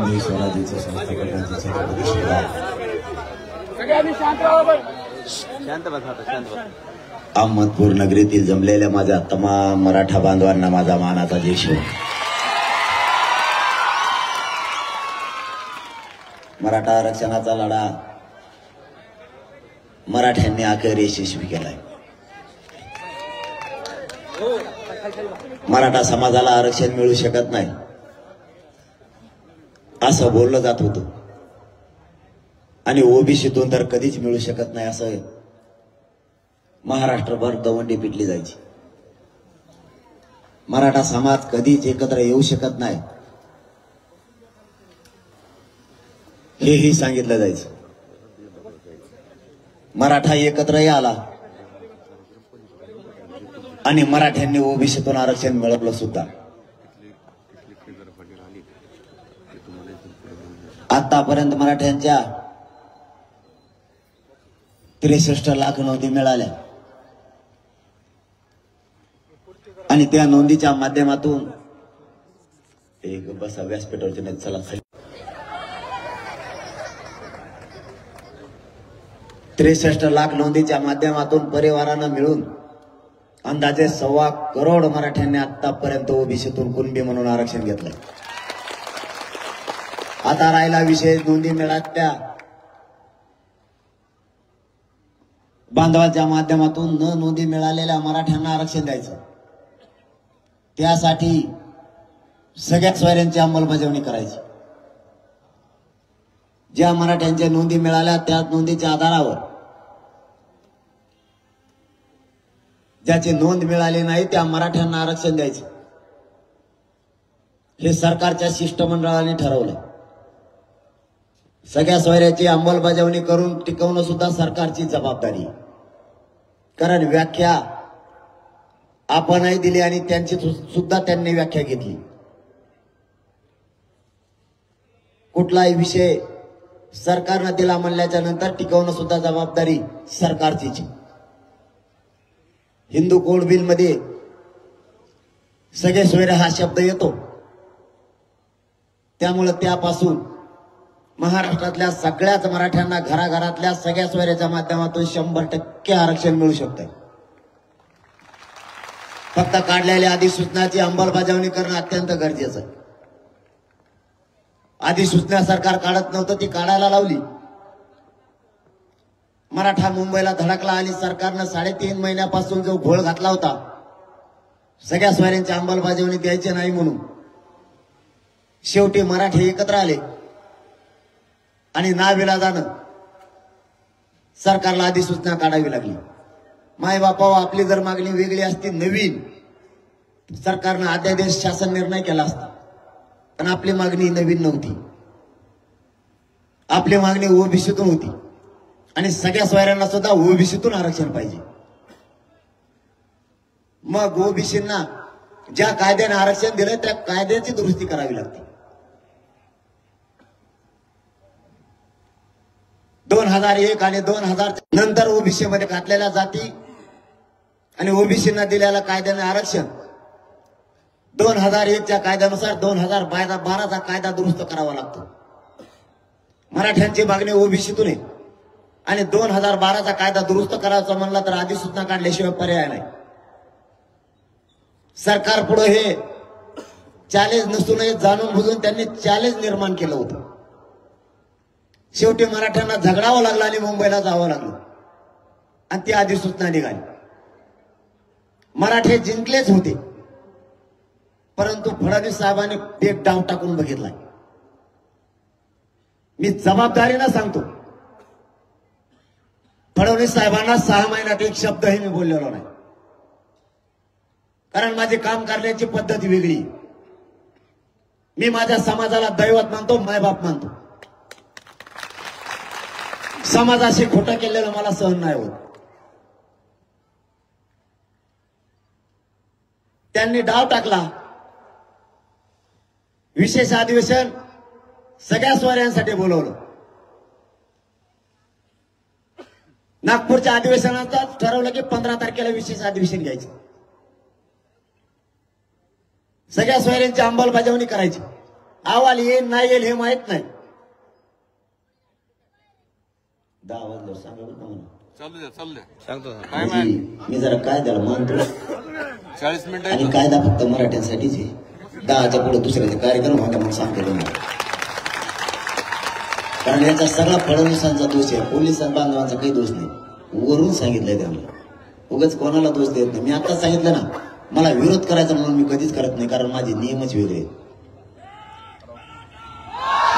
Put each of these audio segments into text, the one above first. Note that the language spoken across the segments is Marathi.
हिंदवी स्वराज्याचे संस्थापकांचे छत्रपती शिवराय अहमदपूर नगरीतील जमलेल्या माझ्या तमाम मराठा बांधवांना माझा मानाचा जय शिवराय। मराठा आरक्षणाचा लढा मराठ्यांनी अखेर यशस्वी केलाय। मराठा समाजाला आरक्षण मिळू शकत नाही असं बोललं जात होतं आणि ओबीसीतून तर कधीच मिळू शकत नाही असं महाराष्ट्रभर दवंडी पिटली जायची। मराठा समाज कधीच एकत्र येऊ शकत नाही हेही सांगितलं जायचं। मराठा एकत्र आला आणि मराठ्यांनी ओबीसीतून आरक्षण मिळवलं सुद्धा। आतापर्यंत मराठ्यांच्या 63 लाख नोंदी मिळाल्या आणि त्या नोंदीच्या माध्यमातून एक बस व्यासपीठावरची नाही चला 63 लाख नोंदीच्या माध्यमातून परिवारानं मिळून अंदाजे 1.25 करोड मराठ्यांनी आतापर्यंत ओबीसीतून कुणबी म्हणून आरक्षण घेतलंय। आता राहिला विषय नोंदी मिळाल्या बांधवाच्या माध्यमातून न नोंदी मिळालेल्या मराठ्यांना आरक्षण द्यायचं। त्यासाठी सगळ्या सोयऱ्यांची अंमलबजावणी करायची। ज्या मराठ्यांच्या नोंदी मिळाल्या त्या नोंदीच्या आधारावर ज्याची नोंद मिळाली नाही त्या मराठ्यांना आरक्षण द्यायचं हे सरकारच्या शिष्टमंडळाने ठरवलं। सगळ्या सोयऱ्याची अंमलबजावणी करून टिकवणं सुद्धा सरकारची जबाबदारी, कारण व्याख्या आपणही दिली आणि त्यांची सुद्धा त्यांनी व्याख्या घेतली। कुठलाही विषय सरकारने दिला म्हणल्याच्या नंतर टिकवणं सुद्धा जबाबदारी सरकारचीच। हिंदू कोड बिल मध्ये सगळे सोयरे हा शब्द येतो, त्यामुळे त्यापासून महाराष्ट्रातल्या सगळ्याच मराठ्यांना घराघरातल्या सगळ्या सोयऱ्याच्या माध्यमातून 100% आरक्षण मिळू शकतं। फक्त काढलेल्या अधिसूचनाची अंमलबजावणी करणं अत्यंत गरजेचं आहे। अधिसूचना सरकार काढत नव्हतं, ती काढायला लावली। मराठा मुंबईला धडकला आणि सरकारनं 3.5 महिन्यापासून जो घोळ घातला होता सगळ्या सोयऱ्यांची अंमलबजावणी द्यायची नाही म्हणून, शेवटी मराठी एकत्र आले आणि नाविलाजानं सरकारला अधिसूचना काढावी लागली। माय बापाव आपली जर मागणी वेगळी असती, नवीन सरकारनं अध्यादेश शासन निर्णय केला असता, पण आपली मागणी नवीन नव्हती। आपली मागणी ओबीसीतून होती आणि सगळ्या सोयऱ्यांना सुद्धा ओबीसीतून आरक्षण पाहिजे। मग ओबीसींना ज्या कायद्याने आरक्षण दिलं त्या कायद्याची दुरुस्ती करावी लागते। 2001 आणि 2000 नंतर ओबीसी मध्ये घातलेल्या जाती आणि ओबीसींना दिलेल्या कायद्याने आरक्षण 2001 च्या कायद्यानुसार 2012चा कायदा दुरुस्त करावा लागतो। मराठ्यांची मागणी ओबीसीतून आहे आणि 2012चा कायदा दुरुस्त करायचा म्हणला तर अधिसूचना काढल्याशिवाय पर्याय नाही। सरकार पुढे हे चॅलेंज नसून जाणून बुजून त्यांनी चॅलेंज निर्माण केलं होतं। शेवटी मराठ्यांना झगडावं लागलं आणि मुंबईला जावं लागलं आणि ती अधिसूचना निघाली। मराठे जिंकलेच होते, परंतु फडणवीस साहेबांनी एक डाव टाकून बघितलाय। मी जबाबदारीनं सांगतो, फडणवीस साहेबांना 6 महिन्यात एक शब्दही मी बोललेलो नाही, कारण माझे काम करण्याची पद्धत वेगळी। मी माझ्या समाजाला दैवत मानतो, मायबाप मानतो। समाजाशी खोटं केलेलं मला सहन नाही होत। त्यांनी डाव टाकला, विशेष अधिवेशन सगळ्या सोयऱ्यांसाठी बोलवलं। नागपूरच्या अधिवेशनात ठरवलं की 15 तारखेला विशेष अधिवेशन घ्यायचं, सगळ्या सोयऱ्यांची अंमलबजावणी करायची। अहवाल येईल नाही येईल हे माहित नाही. 10 वाजल्यावर सांगा बरं का मला. चालू द्या सांगतो ना. काय मी जरा कायद्याला मानतो 40 मिनिटं आणि येतो. कायदा फक्त मराठ्यांसाठीच आहे. 10च्या पुढे दुसऱ्याचे कार्यक्रम होता म्हणून सांगतो तुम्हाला. कारण याचा सगळा फडणवीसांचा दोष आहे. पोलिस बांधवांचा काही दोष नाही. वरून सांगितलंय त्यांना. उगाच कोणाला दोष देत नाही. मी आता सांगितलं ना, मला विरोध करायचा म्हणून मी कधीच करत नाही, कारण माझे नियमच वेगळे आहेत.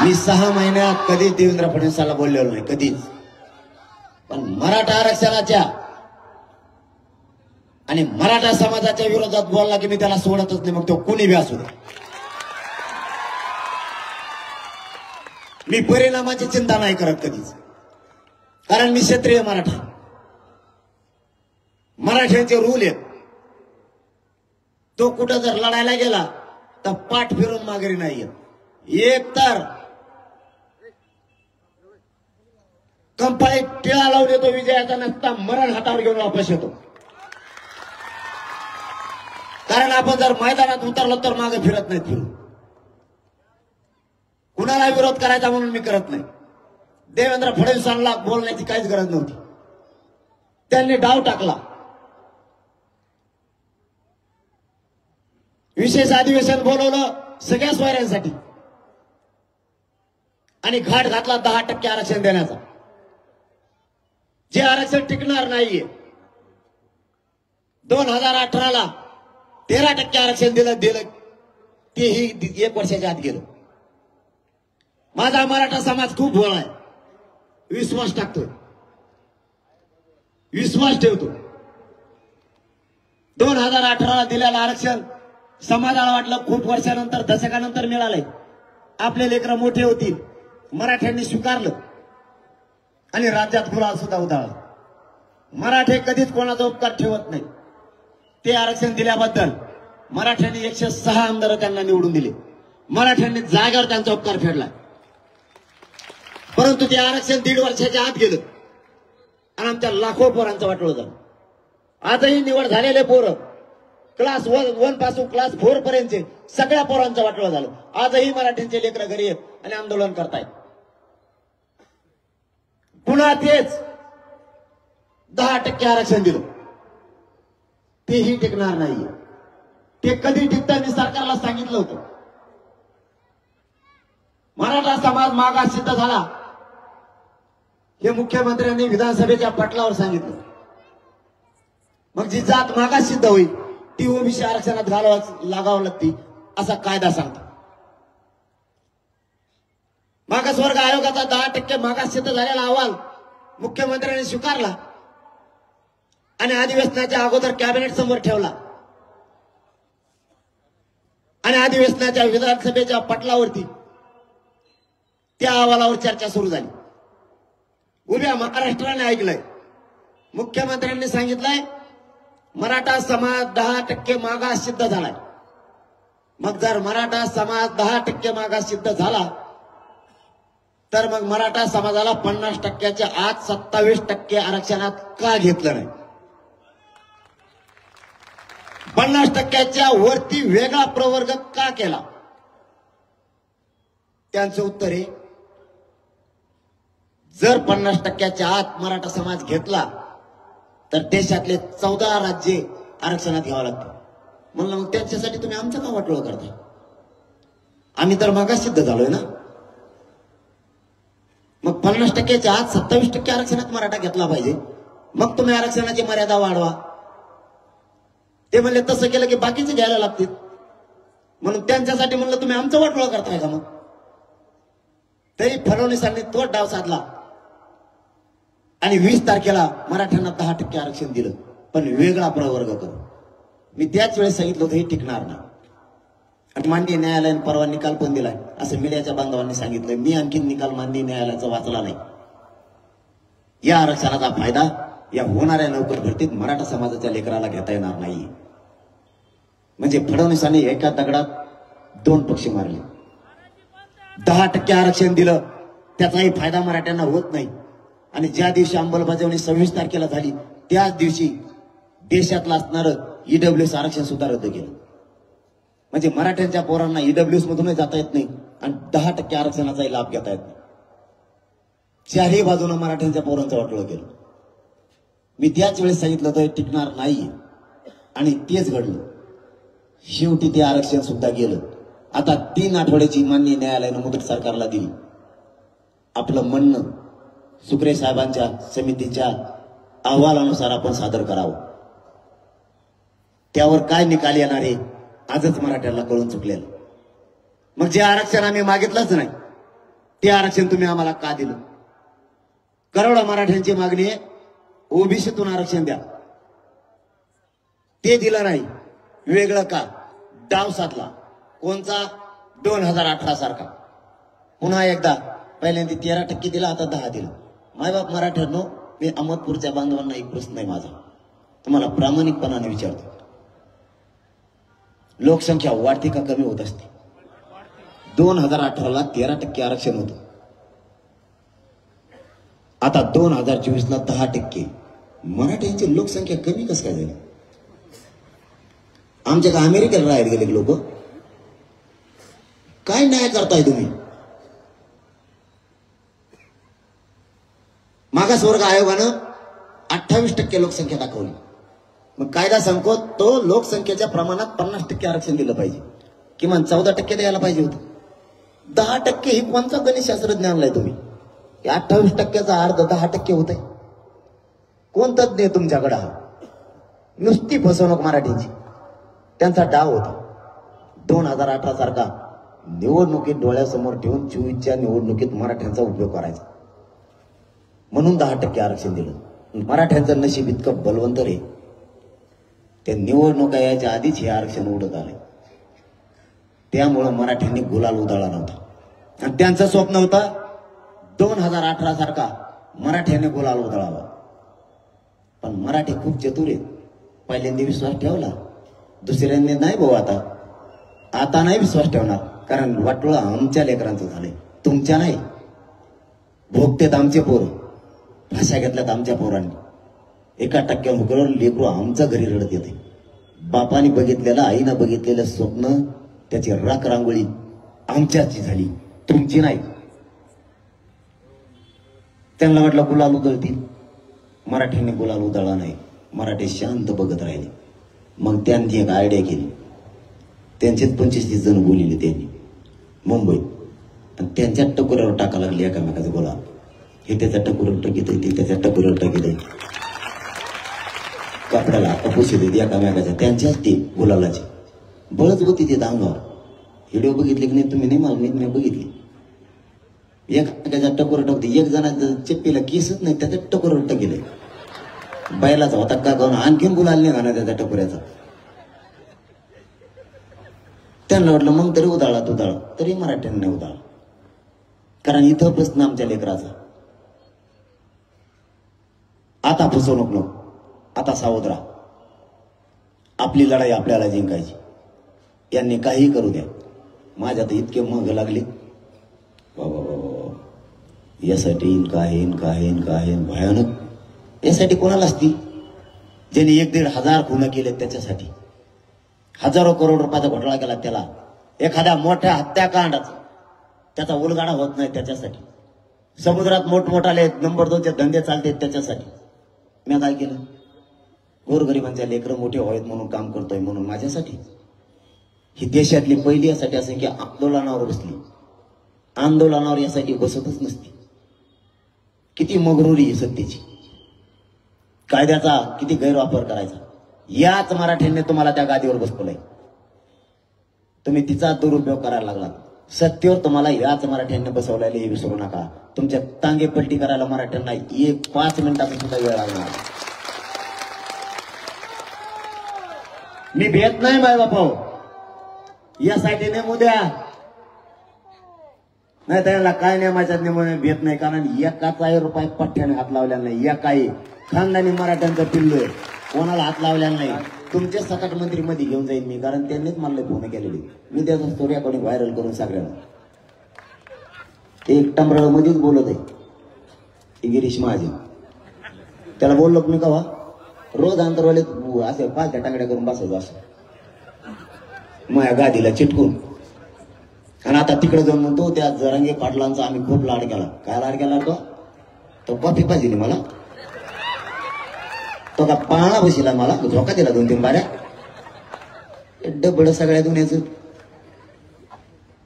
मी 6 महिन्यात कधीच देवेंद्र फडणवीसाला बोललेलो नाही, कधीच. पण मराठा आरक्षणाच्या आणि मराठा समाजाच्या विरोधात बोलला की मी त्याला सोडतच नाही, मग तो कोणी बी असू दे. मी परिणामाची चिंता नाही करत कधीच, कारण मी क्षत्रिय मराठा. मराठ्यांचे रूल आहेत. तो कुठं जर लढायला गेला तर पाठ फिरून माघारी नाही येत. एक तर कंपाळीत टिळा लावून येतो विजयाचा, नसता मरण हातावर घेऊन वापस येतो. कारण आपण जर मैदानात उतरलो तर मागे फिरत नाहीत फिरून. कुणाला विरोध करायचा म्हणून मी करत नाही. देवेंद्र फडणवीसांना बोलण्याची काहीच गरज नव्हती. त्यांनी डाव टाकला. विशेष अधिवेशन बोलवलं सगळ्या सोयऱ्यांसाठी आणि घाट घातला 10% आरक्षण देण्याचा, जे आरक्षण टिकणार नाहीये. 2018ला 13% आरक्षण दिलं तेही 1 वर्षाच्या आत गेलं. माझा मराठा समाज खूप भोळा आहे. विश्वास टाकतोय, विश्वास ठेवतो. 2018ला दिलेलं आरक्षण समाजाला वाटलं खूप वर्षानंतर, दशकानंतर मिळालंय. आपले लेकरं मोठे होतील. मराठ्यांनी स्वीकारलं आणि राज्यात गुलाल सुद्धा उधळला. मराठे कधीच कोणाचा उपकार ठेवत नाही. ते आरक्षण दिल्याबद्दल मराठ्यांनी 106 आमदार त्यांना निवडून दिले. मराठ्यांनी जागेवर त्यांचा उपकार फेडला. परंतु ते आरक्षण 1.5 वर्षाच्या आत गेलं आणि आमच्या लाखो पोरांचं वाटोळं झालं. आजही निवड झालेले पोरं क्लास 1 पासून क्लास 4 पर्यंतचे सगळ्या पोरांचं वाटोळं झालं. आजही मराठ्यांचे लेकरं घरी आहेत आणि आंदोलन करतायत. पुन्हा तेच 10% आरक्षण दिलं, तेही टिकणार नाहीये. ते कधी टिकतं मी सरकारला सांगितलं होतं. मराठा समाज मागास सिद्ध झाला हे मुख्यमंत्र्यांनी विधानसभेच्या पटलावर सांगितलं. मग जी जात मागास सिद्ध होईल ती ओबीसी आरक्षणात लागावं लागते असा कायदा सांगतो. मागासवर्ग आयोगाचा 10% मागास सिद्ध झालेला अहवाल मुख्यमंत्र्यांनी स्वीकारला आणि अधिवेशनाच्या अगोदर कॅबिनेट समोर ठेवला आणि अधिवेशनाच्या विधानसभेच्या पटलावरती त्या अहवालावर चर्चा सुरू झाली. उभ्या महाराष्ट्राने ऐकलंय. मुख्यमंत्र्यांनी सांगितलंय मराठा समाज 10% मागास सिद्ध झालाय. मग जर मराठा समाज 10% मागास सिद्ध झाला तर मग मराठा समाजाला 50%च्या आत 27% आरक्षणात का घेतलं नाही? 50%च्या वरती वेगळा प्रवर्ग का केला? त्यांचं उत्तर आहे, जर 50%च्या आत मराठा समाज घेतला तर देशातले 14 राज्ये आरक्षणात घ्यावं लागतं. म्हणलं मग त्यांच्यासाठी तुम्ही आमचं का वाटोळं करता? आम्ही तर मागास सिद्ध झालोय ना. मग 50%च्या आत 27% आरक्षणात मराठा घेतला पाहिजे. मग तुम्ही आरक्षणाची मर्यादा वाढवा. ते म्हणले तसं केलं की बाकीचे घ्यायला लागतील. म्हणून त्यांच्यासाठी म्हणलं तुम्ही आमचं वाटोळं करताय का? मग तरी फडणवीसांनी तोच डाव साधला आणि 20 तारखेला मराठ्यांना 10% आरक्षण दिलं, पण वेगळा प्रवर्ग करू. मी त्याच वेळेस सांगितलं होतं हे टिकणार नाही. आणि माननीय न्यायालयाने परवा निकाल पण दिलाय असं मीडियाच्या बांधवांनी सांगितलं. मी आणखीन निकाल माननीय न्यायालयाचा वाचला नाही. या आरक्षणाचा फायदा या होणाऱ्या नोकर भरतीत मराठा समाजाच्या लेकराला घेता येणार नाही. म्हणजे फडणवीसांनी एका दगडात 2 पक्षी मारले. 10% आरक्षण दिलं त्याचाही फायदा मराठ्यांना होत नाही आणि ज्या दिवशी अंमलबजावणी 26 तारखेला झाली त्याच दिवशी देशातलं असणारं ईडब्ल्यूएस आरक्षण सुद्धा रद्द केलं. म्हणजे मराठ्यांच्या पोरांना ईडब्ल्यूएस मधूनही जाता येत नाही आणि 10% आरक्षणाचाही लाभ घेता येत नाही. चारही बाजूने मराठ्यांच्या पोरांचं वाटोळं केलं. मी त्याच वेळेस सांगितलं होतं टिकणार नाहीये आणि तेच घडलं. शेवटी ते आरक्षण सुद्धा गेलं. आता 3 आठवड्याची मान्य न्यायालयानं मुदत सरकारला दिली. आपलं म्हणणं सुक्रे साहेबांच्या समितीच्या अहवालानुसार आपण सादर करावं. त्यावर काय निकाल येणार आहे आजच मराठ्यांना कळून चुकलेलं. मग जे आरक्षण आम्ही मागितलंच नाही ते आरक्षण तुम्ही आम्हाला का दिलं? करोडो मराठ्यांची मागणी आहे ओबीसीतून आरक्षण द्या, ते दिलं नाही. वेगळं का? डाव साधला. कोणचा? 2018 सारखा. पुन्हा एकदा पहिल्यांदा 13% दिला, आता 10 दिला. मायबाप मराठ्यांनो, मी अहमदपूरच्या बांधवांना एक प्रश्न आहे माझा, तुम्हाला प्रामाणिकपणाने विचारतो. लोकसंख्या वाढते का कमी होत असते? 2018ला 13% आरक्षण होतं. आता 2024ला 10%. मराठ्यांची लोकसंख्या कमी कसं काय झाली? आमच्या का अमेरिकेला राहायला गेले लोक? काय न्याय करताय तुम्ही? मागासवर्ग आयोगानं 28% लोकसंख्या दाखवली. मग कायदा सांगतो तो लोकसंख्येच्या प्रमाणात 50% आरक्षण दिलं पाहिजे, किमान 14% द्यायला पाहिजे होतं. 10% ही कोणता गणितशास्त्रज्ञ आणलाय तुम्ही? 28%चा अर्ध 10% होत आहे. कोण तज्ञ आहे तुमच्याकडे? हा नुसती फसवणूक मराठीची. त्यांचा डाव होता. 2018 सारखा निवडणुकीत डोळ्यासमोर ठेवून 24च्या निवडणुकीत मराठ्यांचा उपयोग करायचा म्हणून 10% आरक्षण दिलं. मराठ्यांचं नशीब इतकं बलवंत रे, त्या निवडणुका यायच्या आधीच हे आरक्षण उडत आले. त्यामुळं मराठ्यांनी गुलाल उधळला नव्हता. आणि त्यांचं स्वप्न होतं 2018 सारखा मराठ्यांनी गुलाल उधळावा. पण मराठी खूप चतुर आहेत. पहिल्यांदा विश्वास ठेवला, दुसऱ्यांनी नाही भाऊ. आता नाही विश्वास ठेवणार, कारण वाटोळं आमच्या लेकरांचं झालंय, तुमच्या नाही. भोगतेत आमचे पोरं, भाषा घेतल्यात आमच्या पोरांनी. 1% हुकरवर लेकरू आमच्या घरी रडत येते. बापाने बघितलेलं, आईनं बघितलेलं स्वप्न, त्याची राख रांगोळी आमच्याची झाली, तुमची नाही. त्यांना वाटलं गुलाल उधळतील. मराठ्यांनी गुलाल उधळला नाही. मराठी शांत बघत राहिले. मग त्यांनी एक आयडिया केली. त्यांचेच 25-30 जण बोलिले त्यांनी मुंबईत, आणि त्यांच्या टकोऱ्यावर टाका लागले एकामेकाचा गुलाल. हे त्याच्या टकोऱ्यावर टाकीत आहे, ते त्याच्या टकोऱ्यावर टाकीत आहे. कपड्याला आता पुशी देते एकामेकाच्या, त्यांच्याच ते गुलालाची बळच होती ते अंगावर. व्हिडिओ बघितले की नाही तुम्ही? नाही, मला मी बघितली. एकामेकाच्या टकोर टाकते. एक जणाचं चप्पीला केसच नाही, त्याच्या टकोऱ्यावर टाकेले. बैलाचा होता का गाऊन आणखीन गुलाल नाही घालणार त्याच्या टकोऱ्याचा. त्यांना वाटलं मग तरी उधाळा तुधाळा, तरी मराठ्यांनी उधाळा. कारण इथं प्रश्न आमच्या लेकराचा. आता फसवणूक नको, आता सावध राहा. आपली लढाई आपल्याला जिंकायची. यांनी काही करू द्या. माझ्या तर इतके मग लागले यासाठी. काय भयानक. यासाठी कोणाला असती? ज्यांनी 1-1.5 हजार खुनं केले त्याच्यासाठी. हजारो करोड रुपयाचा घोटाळा केला त्याला. एखाद्या मोठ्या हत्याकांडाचा त्याचा उलगाडा होत नाही त्याच्यासाठी. समुद्रात मोठमोठाले नंबर 2चे धंदे चालतात त्याच्यासाठी. मी काय केलं? गोरगरिबांच्या लेकरं मोठे व्हावेत म्हणून काम करतोय, म्हणून माझ्यासाठी. ही देशातली पहिली यासाठी असं की आंदोलनावर बसली. आंदोलनावर यासाठी बसतच नसती. किती मगरुरी आहे सत्तेची. कायद्याचा किती गैरवापर करायचा. याच मराठ्यांनी तुम्हाला त्या गादीवर बसवलंय. तुम्ही तिचा दुरुपयोग करायला लागला. सत्तेवर तुम्हाला याच मराठ्यांनी बसवलेले हे विसरू नका. तुमच्या टांगे पलटी करायला मराठ्यांना 5 मिनिटाचा सुद्धा वेळ लागणार. मी भेट नाही माय बापा, यासाठी नेमू द्या. नाही त्याला काय नेमाच्या नेमून भेट नाही. कारण एकाचाही रुपये पठ्ठ्याने हात लावलेला नाही. एकाही खानदानी मराठ्यांचं पिल्लू आहे, कोणाला हात लावलेला नाही. तुमचे सकाट मंत्री मध्ये घेऊन जाईल मी, कारण त्यांनीच मला फोन केलेली. मी त्याचा स्टोरी अकाउंट व्हायरल करून सगळ्यांना. ते एक टमरळ मध्येच बोलत आहे गिरीश महाजन. त्याला बोललो मी कवा रोज अंतरवाले असे 5 टांगड्या करून बसायचो असं माझ्या गादीला चिटकून. आणि आता तिकडे जाऊन म्हणतो त्या जरांगे पाटलांचा आम्ही खूप लाड केला. काय लाड केला तो कॉफी पाहिजे मला, तो का पाळणा बसिला मला, झोका दिला 2-3 बाऱ्या. डबड सगळ्या दुनियाचं.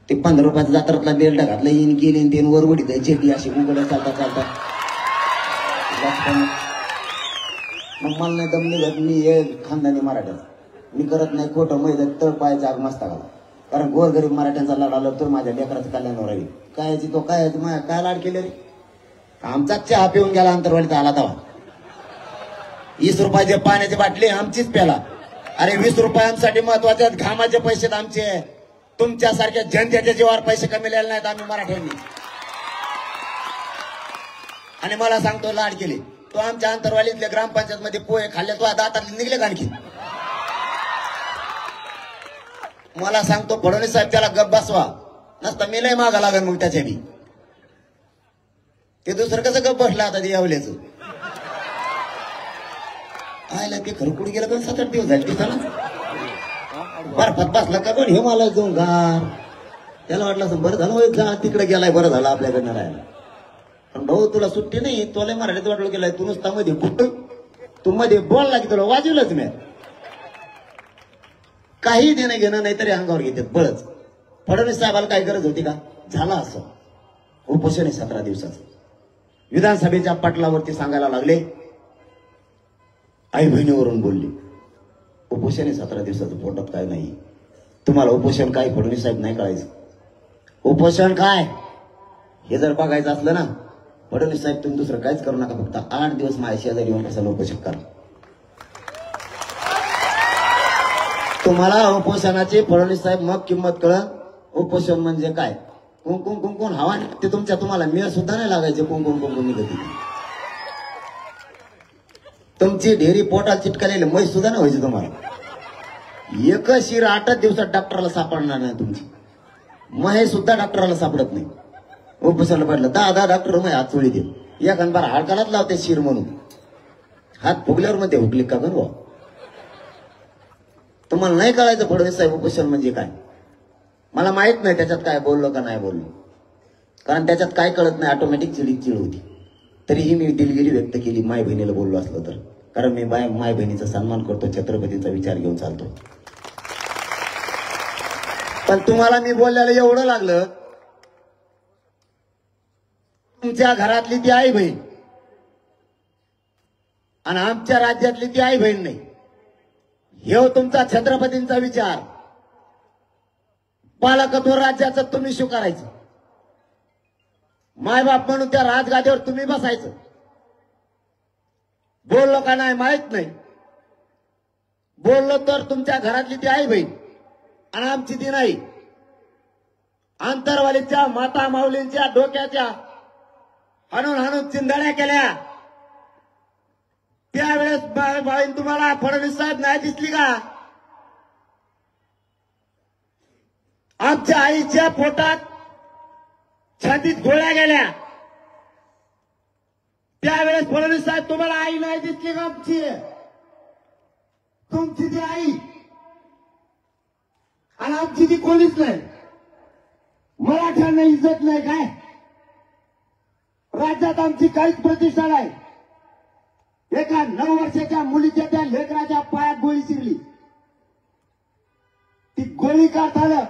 ते 15 रुपयाचा जात्रातला बेल्ट घातला, येईन गेली तीन वर उडी द्यायची अशी उघड चालता चालता. मग मला नाही दम निघत. मी हे खानदानी मराठ्याचा, मी करत नाही खोटं मैदान तळ पायाचा आग मस्त घाला. कारण गोरगरीब मराठ्यांचा लाड आला तर माझ्या लेकराचं कल्याण राहील. कायची तो काय काय लाड केले रे. आमचा चहा पिऊन गेला अंतरवालीत आला तवा. 20 रुपयाचे पाण्याची बाटली आमचीच प्याला. अरे 20 रुपयांसाठी महत्वाचे घामाचे पैसे आमचे. तुमच्यासारख्या जनतेच्या जीवावर पैसे कमीलेले नाहीत आम्ही मराठ्यांनी. आणि मला सांगतो लाड केले तो आमच्या अंतरवालीतल्या ग्रामपंचायत मध्ये पोहे खाल्ले तो दातातले निघले आणखी. मला सांगतो फडणवीस साहेब त्याला गप बसवा, नसता मी लय मागा लागेल मग त्याच्या बी. ते दुसरं कसं गप बसलं आता ते यावल्याचं. आयला ते खरकुड गेलं पण 7-8 दिवस झाले तिथं ना. बर्फात बसला का कोण हिमालय जाऊन गार. त्याला वाटलं असं बरं झालं जा तिकडे गेलाय, बरं झालं आपल्याकडनं राहायला. पण भाऊ तुला सुट्टी नाही, तुला मराठीत वाटलं गेलाय. तू नुसता मध्ये तू मध्ये बोलला की तुला वाजवलंच मी. काही देणं घेणं नाही तरी अंगावर घेतात बळच. फडणवीस साहेबाला काय गरज होती का. झाला असं उपोषण आहे 17 दिवसाचं. विधानसभेच्या पटलावरती सांगायला लागले, आई बहिणीवरून बोलले उपोषण आहे 17 दिवसाचं, पोटात काय नाही. तुम्हाला उपोषण काय फडणवीस साहेब नाही कळायचं. उपोषण काय हे जर बघायचं असलं ना फडणवीस साहेब तुम्ही दुसरं काहीच करू नका, फक्त 8 दिवस माझ्या शेजारी येऊन कशाला उपोषण करा. तुम्हाला उपोषणाची फडणवीस साहेब मग किंमत कळत. उपोषण म्हणजे काय. कुंकुम कुंकुम हवा ते तुम्हाला मेळ सुद्धा नाही लागायचे. कुंकुम कुंकुम निघत तुमची ढेरी पोटात चिटकलेली म्हैस सुद्धा नाही व्हायची तुम्हाला. एक शिर 8 दिवसात डॉक्टरला सापडणार नाही तुमची. म्हैस सुद्धा डॉक्टरला सापडत नाही. उपोषणाला पडलं 10 डॉक्टर मग हात चोळी दे. या गणबार हाडकालाच लावते शिर म्हणून. हात फुगल्यावर मध्ये हुकली का गण. तुम्हाला नाही कळायचं फडणवीस साहेब उपोषण म्हणजे काय. मला माहित नाही त्याच्यात काय बोललो का नाही बोललो, कारण त्याच्यात काय कळत नाही. ऑटोमॅटिक चिड होती. तरीही मी दिलगिरी व्यक्त केली माय बहिणीला बोललो असलो तर, कारण मी माय बहिणीचा सन्मान करतो, छत्रपतींचा विचार घेऊन चालतो. पण तुम्हाला मी बोलल्याला एवढं लागलं. तुमच्या घरातली ती आई बहीण आणि आमच्या राज्यातली ती आई बहीण नाही. हे तुमचा छत्रपतींचा विचार. पालकत्व राज्याचं तुम्ही स्वीकारायचं. मायबाप म्हणून त्या राजगादीवर तुम्ही बसायचं. बोललो का नाही माहित नाही. बोललो तर तुमच्या घरातली ती आई बहीण आणि आमची ती नाही. अंतरवालीच्या माता माऊलींच्या डोक्याच्या हाणून हाणून चिंधड्या केल्या. त्यावेळेस बाईन तुम्हाला फडणवीस साहेब नाही दिसली का. आमच्या आईच्या पोटात छातीत गोळ्या गेल्या. त्यावेळेस फडणवीस साहेब तुम्हाला आई नाही दिसली का. आमची तुमची ती आई आणि आमची ती कोणीच नाही. मराठ्यांना इज्जत नाही काय. राज्यात आमची काहीच प्रतिष्ठा नाही. एका 9 वर्षाच्या मुलीच्या त्या लेकराच्या पायात गोळी शिरली. ती गोळी काढताना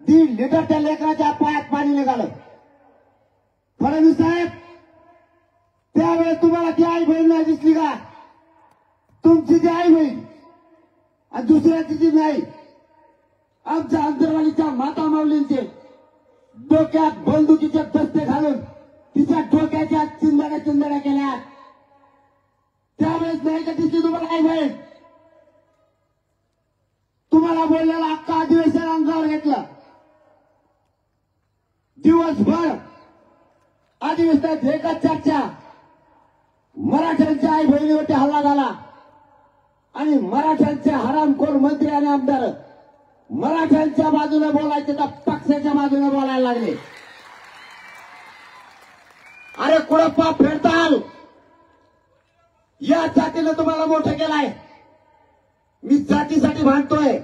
1.5 लिटर त्या लेकराच्या पायात पाणी निघालं. फडणवीस साहेब त्यावेळेस तुम्हाला ती आई बहीण नाही दिसली का. तुमची ती आई बहीण आणि दुसऱ्याची ती नाही. आमच्या अंतरवालीच्या माता माऊलींचे डोक्यात बंदुकीचे दस्ते घालून तिच्या डोक्याच्या चिंधड्या केल्या. त्यावेळेस नाही का दिसली तुम्हाला आई बहीण. तुम्हाला बोललेला अख्खा अधिवेशन अंगावर घेतलं. दिवसभर अधिवेशनात एकच चर्चा. मराठ्यांच्या आई बहिणीवरती हल्ला झाला आणि मराठ्यांचे हरामखोर मंत्री आणि आमदार मराठ्यांच्या बाजूने बोलायचे तर पक्षाच्या बाजूने बोलायला लागले. अरे कुठं पाप फेडताल. या जातीनं तुम्हाला मोठं केलाय. मी जातीसाठी भांडतोय.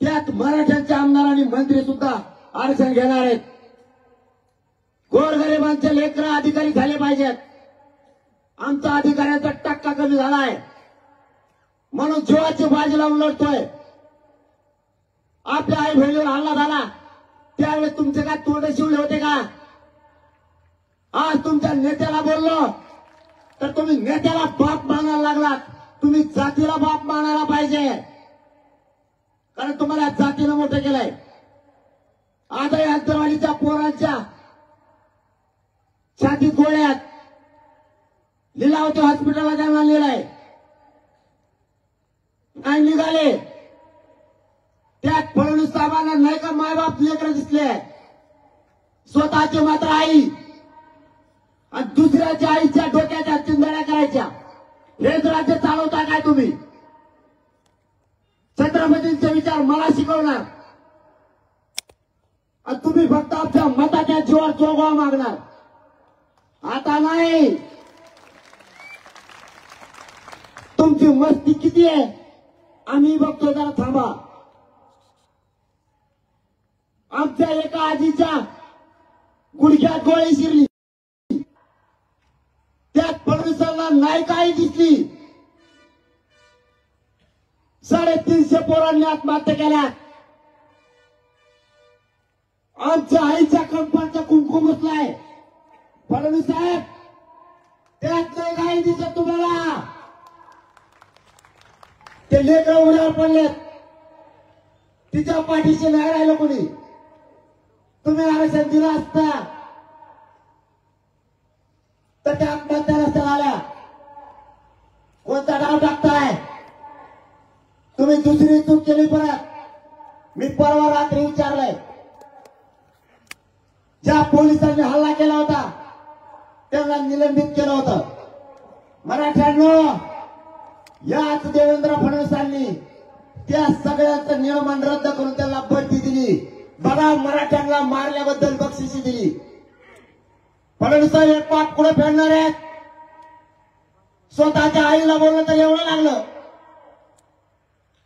त्यात मराठ्यांच्या आमदार आणि मंत्री सुद्धा आरक्षण घेणार आहेत. गोरगरिबांचे लेकर अधिकारी झाले पाहिजेत. आमचा अधिकाऱ्यांचा टक्का कमी झालाय म्हणून जीवाची बाजी लावून लढतोय. आपल्या आई बहिणीवर हल्ला झाला त्यावेळेस तुमचे काय तोंड शिवले होते का? आज तुमच्या नेत्याला बोललो तर तुम्ही नेत्याला बाप मानायला लागलात. तुम्ही जातीला बाप मानायला पाहिजे, कारण तुम्हाला जातीनं मोठं केलंय. आजही अंतरवालीच्या पोरांच्या छातीत गोळ्यात लिलावते हॉस्पिटलला त्यांना लिहिलाय नाही निघाले. त्यात फडणवीस साहेबांना नाही का मायबाप लेकर दिसले, स्वतःची मात्र आई आणि दुसऱ्याच्या आईच्या डोक्याच्या चिंधड्या करायच्या. हेच राज्य चालवता काय तुम्ही? छत्रपतींचे विचार मला शिकवणार आणि तुम्ही फक्त आमच्या मताच्या जीवावर जोगवा मागणार. आता नाही. तुमची मस्ती किती आहे आम्ही बघतो, जरा थांबा. आमच्या एका आजीच्या गुडघ्यात गोळी शिरली, त्यात फडणवीसांना नाही काही दिसली. 350 पोरांनी आत्महत्या केल्या. आमच्या आईच्या कंपाचा कुंकुम उचलाय. फडणवीस साहेब, त्यात नाही काही दिसत तुम्हाला. ते लेकर उड्यावर पडलेत, तिच्या पाठीशी नाही राहिलं कोणी. तुम्ही आरक्षण दिलं असता तर त्या आत्महत्या नसत्या झाल्या. कोणता डाव टाकताय तुम्ही? दुसरी चूक केली परत. मी परवा रात्री विचारलंय, ज्या पोलिसांनी हल्ला केला होता त्यांना निलंबित केलं होतं. मराठ्यांनो, याच देवेंद्र फडणवीसांनी त्या सगळ्यांचं नियमन रद्द करून त्यांना बढती दिली. बघा, मराठ्यांना मारल्याबद्दल बक्षिसी दिली. फडणवीस एक पाप कुठे फेडणार आहेत? स्वतःच्या आईला बोललं तर एवढं लागलं.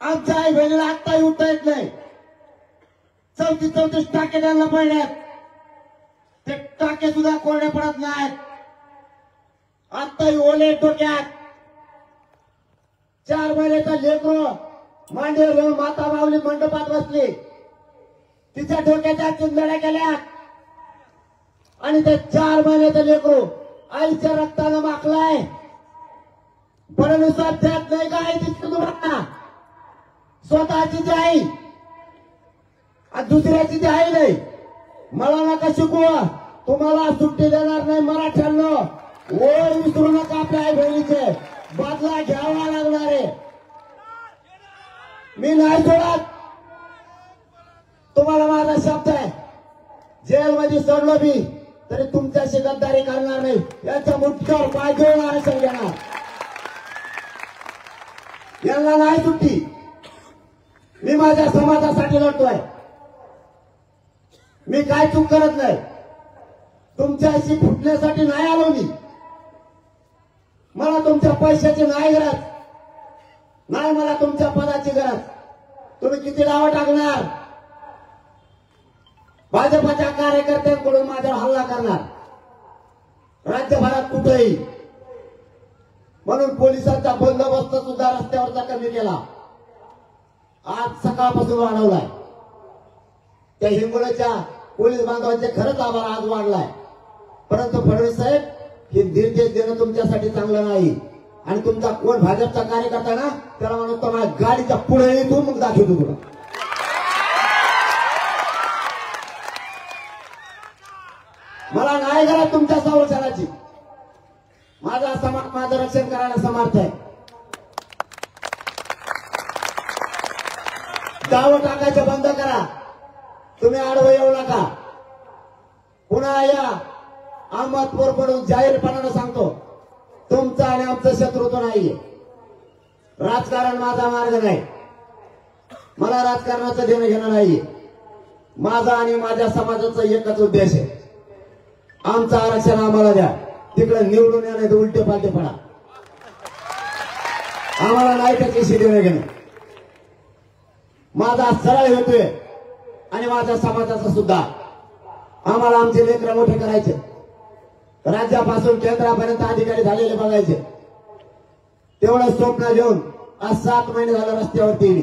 आमच्या आई बहिणीला आत्ताही उठता येत नाही. 34 टाके त्यांना पडल्यात. ते टाके सुद्धा कोरडे पडत नाहीत. आत्ताही ओले डोक्यात. 4 महिन्याचा लेकरू मांडीवर घेऊन माता माऊली मंडपात बसली, तिच्या डोक्याच्या चिंधड्या केल्या आणि ते 4 महिन्याचं लेकरू आईच्या रक्तानं माखलाय. फडणवीस त्यात नाही का आई दिसते तुम्हाला? स्वतःची ती आई आणि दुसऱ्याची ती आई नाही. मला नका शिकू, तुम्हाला सुट्टी देणार नाही. मराठ्यांनो, ओढ विसरू नका. आपल्या आई बहिणीचे बदला घ्यावा लागणार आहे. मी नाही सोडत. तुम्हाला माझा शब्द आहे, जेलमध्ये सोडलो मी तरी तुमच्याशी गद्दारी करणार नाही. यांच्या मुठ्यावर पाय घेऊन आरक्षण घेणार. यांना नाही सुट्टी. मी माझ्या समाजासाठी लढतोय. मी काय चूक करत नाही. तुमच्याशी फुटण्यासाठी नाही आलो मी. मला तुमच्या पैशाची नाही गरज, नाही मला तुमच्या पदाची गरज. तुम्ही किती नावं टाकणार? भाजपच्या कार्यकर्त्यांकडून माझ्यावर हल्ला करणार राज्यभरात कुठेही. म्हणून पोलिसांचा बंदोबस्त सुद्धा रस्त्यावरचा कमी केला. आज सकाळपासून वाढवलाय. त्या हिंगोलीच्या पोलीस बांधवांचे खरंच आभार आज वाढलाय. परंतु फडणवीस साहेब, हे निर्देश देणं तुमच्यासाठी चांगलं नाही. आणि तुमचा कोण भाजपचा कार्यकर्ता ना, त्याला म्हणून तो माझ्या गाडीच्या पुढे येतो मग दाखवतो तुला. मला नाही गरज तुमच्या संरक्षणाची. माझा समाज माझं रक्षण करायला समर्थ आहे. दाव टाकायचं बंद करा. तुम्ही आडवं येऊ नका. पुन्हा या अहमदपूर कडून जाहीरपणानं सांगतो, तुमचा आणि आमचं शत्रुत्व नाहीये. राजकारण माझा मार्ग नाही. मला राजकारणाचं देणं घेणं नाहीये. माझा आणि माझ्या समाजाचा एकच उद्देश आहे, आमचं आरक्षण आम्हाला द्या. तिकडे निवडून या नाही तर उलटे पालटे पडा. आम्हाला नाही त्याच्याशी देणं घेणं. माझा सरळ हेतू आहे, आणि माझ्या समाजाचा सुद्धा. आम्हाला आमचे लेकरं मोठे करायचे, राज्यापासून केंद्रापर्यंत अधिकारी झालेले बघायचे. तेवढं स्वप्न घेऊन आज 7 महिने झालं रस्त्यावरती मी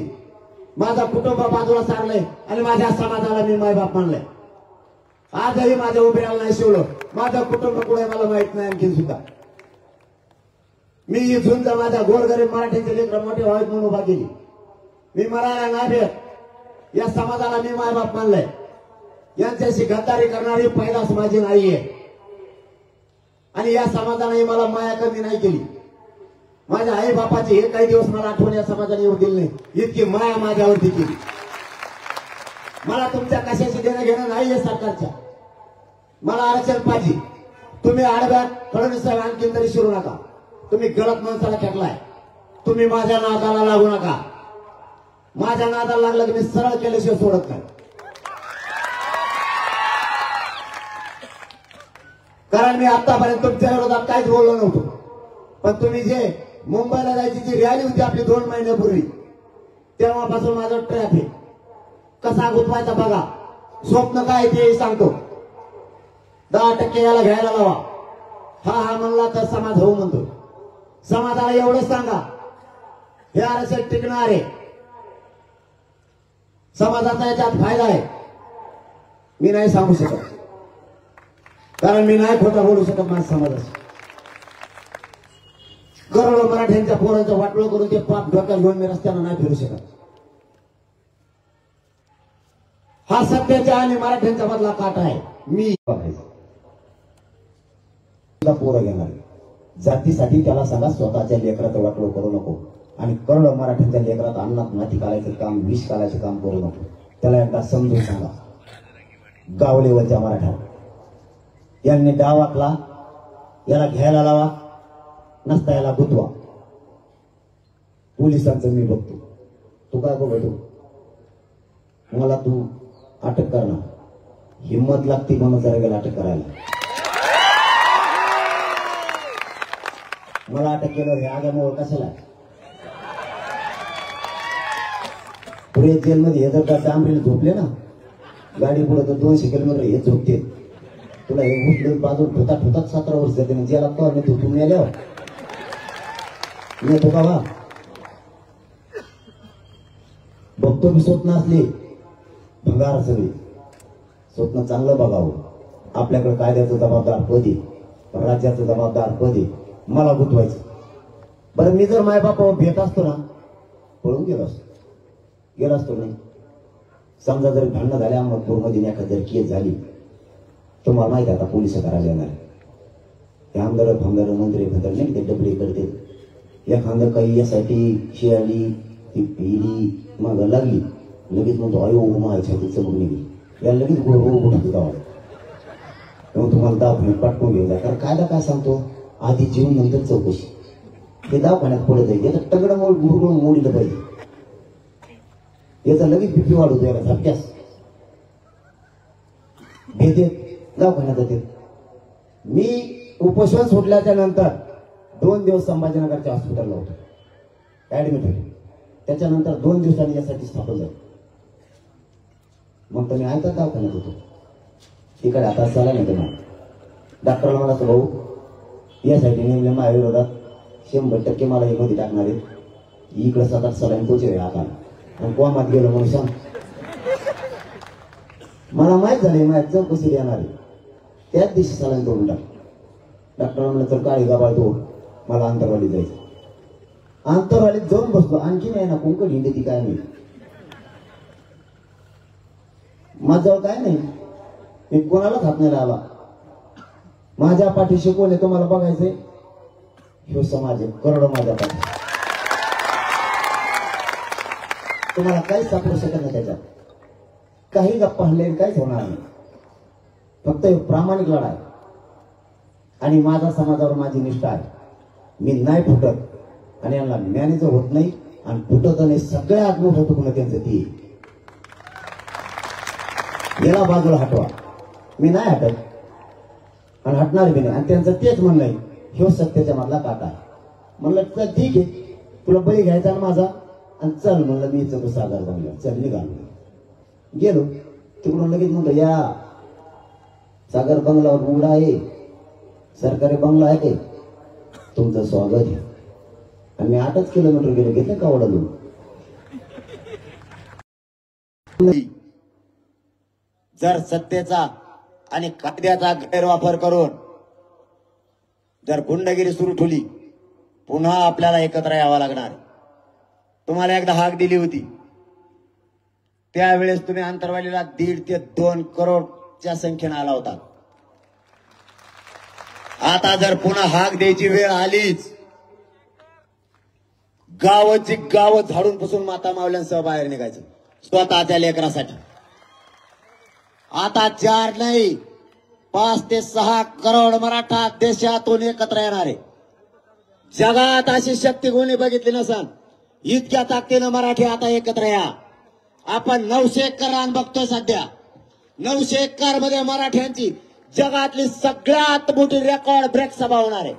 माझा कुटुंब बाजूला सारलंय आणि माझ्या समाजाला मी मायबाप मानलंय. आजही माझ्या उभ्याला नाही शिवलं. माझं कुटुंब कुठे मला माहित नाही आणखी सुद्धा. मी ही झुंज माझ्या गोरगरीब मराठीचे लेकरं मोठे व्हावेत म्हणून उभा केली. मी मरायला नाही भेट. या समाजाला मी मायबाप मानलंय. यांच्याशी गद्दारी करणारी पैदास माझी नाहीये आणि या समाजाने मला माया कमी नाही केली. माझ्या आई बापाची हे काही दिवस मला आठवण या समाजाने येऊ दिली नाही. इतकी माया माझ्यावरती केली. मला तुमच्या कशाशी देणं घेणं नाहीये सरकारच्या. मला आरक्षण पाहिजे. तुम्ही आडव्या फडणवीस आणखी तरी शिरू नका. तुम्ही गलत माणसाला खेटलाय. तुम्ही माझ्या नादाला लागू नका. माझ्या नादाला लागलं की मी सरळ केल्याशिवाय सोडत नाही. कारण मी आतापर्यंत तुमच्या विरोधात काहीच बोललो नव्हतो. पण तुम्ही जे मुंबईला जायची जी रॅली होती आपली 2 महिन्यापूर्वी, तेव्हापासून माझं ट्रॅफिक कसा गुंतवायचा बघा. स्वप्न काय ते सांगतो. 10% याला घ्यायला लावा. हा म्हणला तर समाज होऊ म्हणतो. समाजाला एवढंच सांगा हे आरक्षण टिकणार आहे. समाजाचा याच्यात फायदा आहे. मी नाही सांगू शकत, कारण मी नाही खोटं बोलू शकत माझ्या समाजाशी. करोडो मराठ्यांच्या पोरांचं वाटोळं करून ते पाप डोक्यात घेऊन मी रस्त्यानं नाही फिरू शकत. हा सत्याच्या आणि मराठ्यांच्या मधला काटा आहे. मी पोरं घेणार जातीसाठी त्याला सांगा स्वतःच्या लेकराचं वाटोळं करू नको. आणि करोडो मराठ्यांच्या लेकरात अन्नात माती काढायचं काम, विष काढायचं काम करू नको. त्याला एकदा समजून सांगा. गाव लेवलच्या मराठा यांनी डाव आखला. याला घ्यायला लावा, नसता याला गुतवा. पोलिसांचं मी बघतो. तू काय बघतो? मला तू अटक करणार. हिंमत लागते म्हणून जरा गेला अटक करायला. मला अटक केलं हे आगामुळे कशाला? पुढे जेलमध्ये हे जर का डांबरीला झोपले ना गाडी पुढे तर 200 किलोमीटर हे झोपते. तुला हे उठलं बाजून ठोतात ठोतात 17 वर्ष जाते. जेला तो आणि तू तुम्ही आल्यावर येतो का बा? बघतो मी स्वप्न असले भंगार सगळी. स्वप्न चांगलं बघावं. आपल्याकडे कायद्याचं जबाबदार पद आहे, राज्याचं जबाबदार पद आहे. मला गुंतवायचं. बरं मी जर मायबापावर भेट असतो ना पळून गेलो असतो नाही. समजा जर भांडणं झाल्या अहमदपूरमध्ये एखादी जर केस झाली, तुम्हाला माहिती आता पोलिस करायला येणार. ते आमदार फमदार मंत्री फंदार नाही ते डबडे करते. एखादं काही यासाठी शियाली ईडी माग लागली लगेच म्हणतो आयो माझ्या चमक निघली. या लगेच उठत जावा. तेव्हा तुम्हाला दवाखान्यात पाठवून घेऊन जा. कारण कायदा काय सांगतो? आधी जीवन नंतर चौकशी. हे दवाखान्यात पुढे जाईल. याचं तगडं मुरगुळून मोडलं पाहिजे. याचा लगेच बीपी वाढवतो. याला झटक्यास भेटेत दवाखान्यात जाते. मी उपोषण सोडल्याच्या नंतर 2 दिवस संभाजीनगरच्या हॉस्पिटलला होतो, ऍडमिट होतो. त्याच्यानंतर 2 दिवसांनी यासाठी स्थापन झालं. मग तुम्ही ऐकता दवाखान्यात होतो. इकडे आता चला नाही तुम्हाला. डॉक्टरला मला असं भाऊ यासाठी नेमले माझ्या विरोधात 100% मला हे मध्ये टाकणार आहे. इकडे 7-8 सलाईन पोचले आता आणि कोमात गेलो म्हणून सांग. मला माहित झाले माझ्या चौकशी देणार आहे. त्याच दिवशी सलाईन तोडून टाक. डॉक्टर म्हणलं तर काळी गाबाळतो मला आंतरवालीत जायचं. आंतरवालीत जाऊन बसलो. आणखी नाही ना कोणकड हिंडी ती काय नाही. माझ्याजवळ काय नाही. मी कोणालाच हात नाही आला. माझ्या पाठीशी कोण आहे तुम्हाला बघायचंय? ह्यो समाज आहे. करोडो माझ्या पाठी. तुम्हाला काहीच सापडू शकत नाही त्याच्यात. काही गप्पा हल्ले काहीच होणार नाही. फक्त प्रामाणिक लढा आहे. आणि माझा समाजावर माझी निष्ठा आहे. मी नाही फुटत आणि यांना मॅनेजर होत नाही आणि फुटत नाही. सगळ्यात मोठं दुखणं त्यांचं ती. याला बाजूला हटवा. मी नाही हटत आणि हटणार बी नाही. आणि त्यांचं तेच म्हणणं आहे ह्यो सत्याच्या मधला काटा आहे. म्हणलं तर ठीक आहे तुला बळी घ्यायचा ना माझा आणि चल म्हणलं मी चल सागर बनला. चल निघालो. गेलो तिकडून लगेच म्हणलं या सागर बंगलावर उघडा आहे, सरकारी बंगला आहे ते, तुमचं स्वागत आहे. आणि मी 8 किलोमीटर गेलो, घेतलं का ओढालून. जर सत्तेचा आणि कायद्याचा गैरवापर करून जर गुंडगिरी सुरू ठेवली, पुन्हा आपल्याला एकत्र यावं लागणार. तुम्हाला एकदा हाक दिली होती, त्यावेळेस तुम्ही आंतरवालीला 1.5 ते 2 करोडच्या संख्येने आला होता. आता जर पुन्हा हाक द्यायची वेळ आलीच, गावाची गाव झाडून पुसून माता मावल्यांसह बाहेर निघायचं स्वतःच्या लेकरासाठी. आता 4 नाही 5 ते 6 करोड मराठा देशातून एकत्र येणार आहे. जगात अशी शक्ती कोणी बघितली नसन, इतक्या ताकदीनं मराठी आता एकत्र या. आपण 900 एकर रान बघतोय सध्या. 900 एकर मध्ये मराठ्यांची जगातली सगळ्यात मोठी रेकॉर्ड ब्रेक सभा होणार आहे.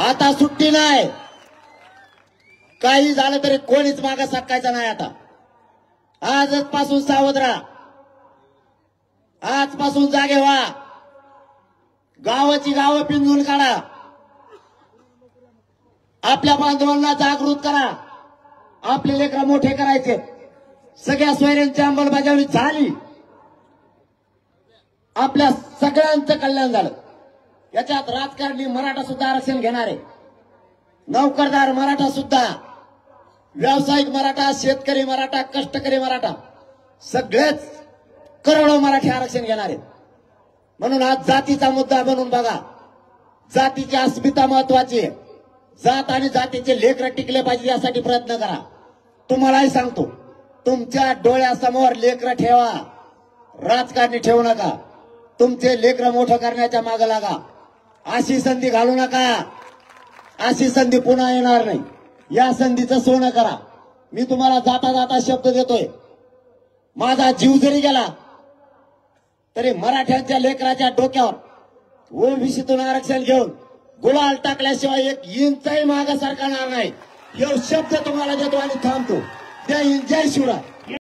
आता सुट्टी नाही, काही झालं तरी कोणीच मागे सरकायचं नाही. आता आजच पासून सावध राहा, आजपासून जागे व्हा, गावाची गावं पिंजून काढा, आपल्या बांधवांना जागृत करा. आपले लेकरं मोठे करायचे. सगळ्या सोयऱ्यांची अंमलबजावणी झाली, आपल्या सगळ्यांचं कल्याण झालं. याच्यात राजकारणी मराठा सुद्धा आरक्षण घेणार आहे, नोकरदार मराठा सुद्धा, व्यावसायिक मराठा, शेतकरी मराठा, कष्टकरी मराठा, सगळेच करोडो मराठी आरक्षण घेणार आहेत. म्हणून आज जातीचा मुद्दा बनवून बघा. जातीची अस्मिता महत्वाची आहे. जात आणि जातीचे लेकरं टिकले पाहिजे यासाठी प्रयत्न करा. तुम्हालाही सांगतो, तुमच्या डोळ्यासमोर लेकरं ठेवा, राजकारणी ठेवू नका. तुमचे लेकरं मोठं करण्याच्या मागे लागा. अशी संधी घालू नका, अशी संधी पुन्हा येणार नाही. या संधीचं सोनं करा. मी तुम्हाला जाता जाता शब्द देतोय, माझा जीव जरी गेला तरी मराठ्यांच्या लेकराच्या डोक्यावर ओबीसीतून आरक्षण घेऊन गुलाल टाकल्याशिवाय 1 इंचही मागे सरकणार नाही. हे शब्द तुम्हाला देतो आणि थांबतो. जय हिंद, जय शिवराय.